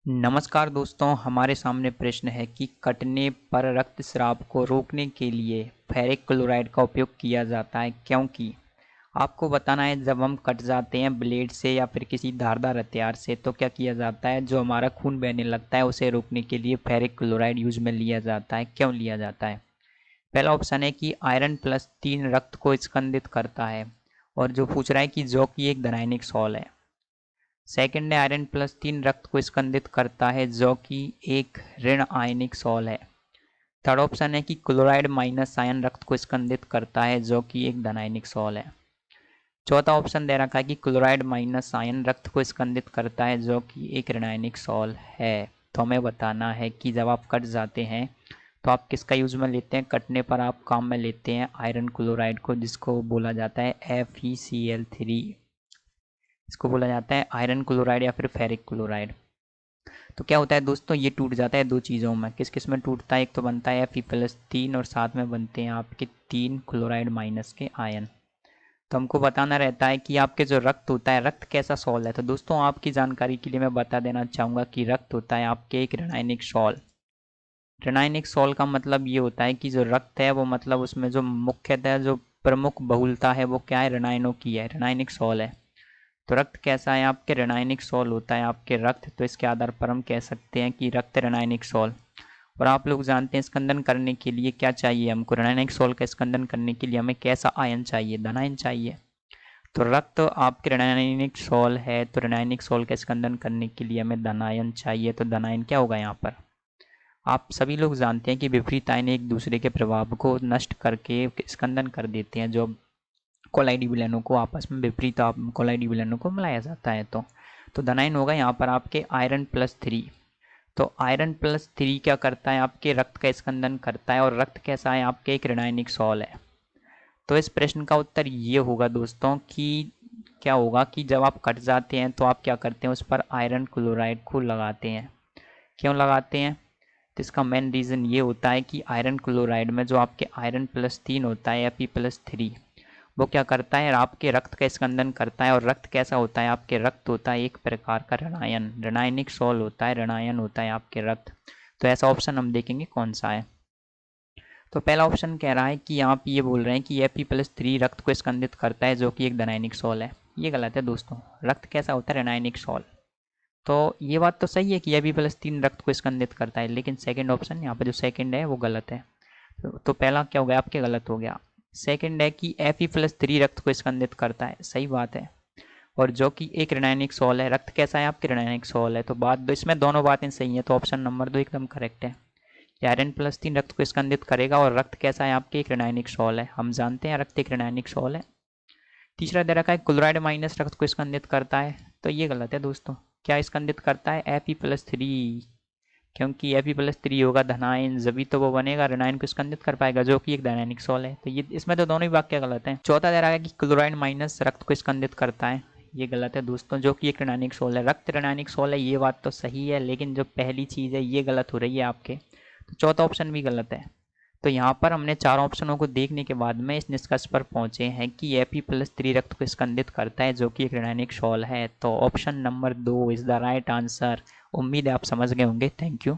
नमस्कार दोस्तों, हमारे सामने प्रश्न है कि कटने पर रक्तस्राव को रोकने के लिए फेरिक क्लोराइड का उपयोग किया जाता है क्योंकि आपको बताना है जब हम कट जाते हैं ब्लेड से या फिर किसी धारदार हथियार से तो क्या किया जाता है, जो हमारा खून बहने लगता है उसे रोकने के लिए फेरिक क्लोराइड यूज में लिया जाता है। क्यों लिया जाता है? पहला ऑप्शन है कि आयरन प्लस 3 रक्त को स्कंदित करता है, और जो पूछ रहा है कि जो कि एक धनायनिक सॉल है। सेकंड है आयरन प्लस 3 रक्त को स्कंदित करता है जो कि एक ऋण आयनिक सॉल है। थर्ड ऑप्शन है कि क्लोराइड माइनस आयन रक्त को स्कंदित करता है जो कि एक धनायनिक सॉल है। चौथा ऑप्शन दे रखा है कि क्लोराइड माइनस आयन रक्त को स्कंदित करता है जो कि एक ऋणायनिक सॉल है। तो हमें बताना है कि जब आप कट जाते हैं तो आप किसका यूज में लेते हैं। कटने पर आप काम में लेते हैं आयरन क्लोराइड को, जिसको बोला जाता है FeCl3। इसको बोला जाता है आयरन क्लोराइड या फिर फेरिक क्लोराइड। तो क्या होता है दोस्तों, ये टूट जाता है दो चीज़ों में। किस किस में टूटता है? एक तो बनता है Fe+3 और साथ में बनते हैं आपके 3 क्लोराइड माइनस के आयन। तो हमको बताना रहता है कि आपके जो रक्त होता है, रक्त कैसा सॉल है। तो दोस्तों आपकी जानकारी के लिए मैं बता देना चाहूँगा कि रक्त होता है आपके एक ऋणायनिक सॉल। ऋणायनिक सॉल का मतलब ये होता है कि जो रक्त है वो मतलब उसमें जो मुख्यतः जो प्रमुख बहुलता है वो क्या है, ऋणायनों की है, ऋणायनिक सॉल है। तो रक्त कैसा है? आपके ऋणायनिक सॉल होता है आपके रक्त। तो इसके आधार पर हम कह सकते हैं कि रक्त ऋणायनिक सॉल। और आप लोग जानते हैं स्कंदन करने के लिए क्या चाहिए हमको। ऋणायनिक सॉल का स्कंदन करने के लिए हमें कैसा आयन चाहिए? धनायन चाहिए। तो रक्त आपके ऋणायनिक सॉल है, तो ऋणायनिक सॉल का स्कंदन करने के लिए हमें धनायन चाहिए। तो धनायन क्या होगा यहाँ पर? आप सभी लोग जानते हैं कि विपरीत आयन एक दूसरे के प्रभाव को नष्ट करके स्कंदन कर देते हैं। जो कोलाइडी विलयनों को आपस में विपरीत कोलाइडी विलयनों को मिलाया जाता है। तो धनायन होगा यहाँ पर आपके आयरन+3। तो आयरन+3 क्या करता है? आपके रक्त का स्कंदन करता है। और रक्त कैसा है? आपके एक ऋणायनिक सॉल है। तो इस प्रश्न का उत्तर ये होगा दोस्तों कि क्या होगा कि जब आप कट जाते हैं तो आप क्या करते हैं, उस पर आयरन क्लोराइड को लगाते हैं। क्यों लगाते हैं? तो इसका मेन रीज़न ये होता है कि आयरन क्लोराइड में जो आपके आयरन+3 होता है Fe+3, वो क्या करता है, आपके रक्त का स्कंदन करता है। और रक्त कैसा होता है? आपके रक्त होता है एक प्रकार का ऋणायन, ऋणायनिक सॉल होता है, ऋणायन होता है आपके रक्त। तो ऐसा ऑप्शन हम देखेंगे कौन सा है। तो पहला ऑप्शन कह रहा है कि आप ये बोल रहे हैं कि Fe+3 रक्त को स्कंदित करता है जो कि एक धनायनिक सॉल है। ये गलत है दोस्तों। रक्त कैसा होता है? ऋणायनिक सॉल। तो ये बात तो सही है कि Fe+3 रक्त को स्कंदित करता है, लेकिन सेकंड ऑप्शन यहाँ पर जो सेकंड है वो गलत है। तो पहला क्या हो गया आपके? गलत हो गया। सेकंड है कि Fe+3 रक्त को स्कंदित करता है, सही बात है। और जो कि एक ऋणायनिक सॉल है। रक्त कैसा है? आपके ऋणायनिक सॉल है। तो बात दो, इसमें दोनों बातें सही हैं। तो ऑप्शन नंबर 2 एकदम करेक्ट है। आयरन+3 रक्त को स्कंदित करेगा। और रक्त कैसा है? आपके एक ऋणायनिक सॉल है। हम जानते हैं रक्त एक ऋणायनिक सॉल है। तीसरा दे रखा है क्लोराइड माइनस रक्त को स्कंदित करता है। तो ये गलत है दोस्तों। क्या स्कंदित करता है? Fe+3। क्योंकि Fe+3 होगा धनायन, जभी तो वो बनेगा, ऋणायन को स्कंदित कर पाएगा जो कि एक धनायनिक सॉल है। तो ये इसमें तो दोनों ही वाक्य गलत हैं। चौथा दे रहा है कि क्लोराइड माइनस रक्त को स्कंदित करता है। ये गलत है दोस्तों, जो कि एक ऋणायनिक सॉल है। रक्त ऋणायनिक सॉल है, ये बात तो सही है, लेकिन जो पहली चीज़ है ये गलत हो रही है आपके। तो चौथा ऑप्शन भी गलत है। तो यहाँ पर हमने चारों ऑप्शनों को देखने के बाद में इस निष्कर्ष पर पहुंचे हैं कि Fe+3 रक्त को स्कंदित करता है जो कि एक ऋणायनिक सॉल है। तो option number 2 is the right answer. उम्मीद है आप समझ गए होंगे। Thank you.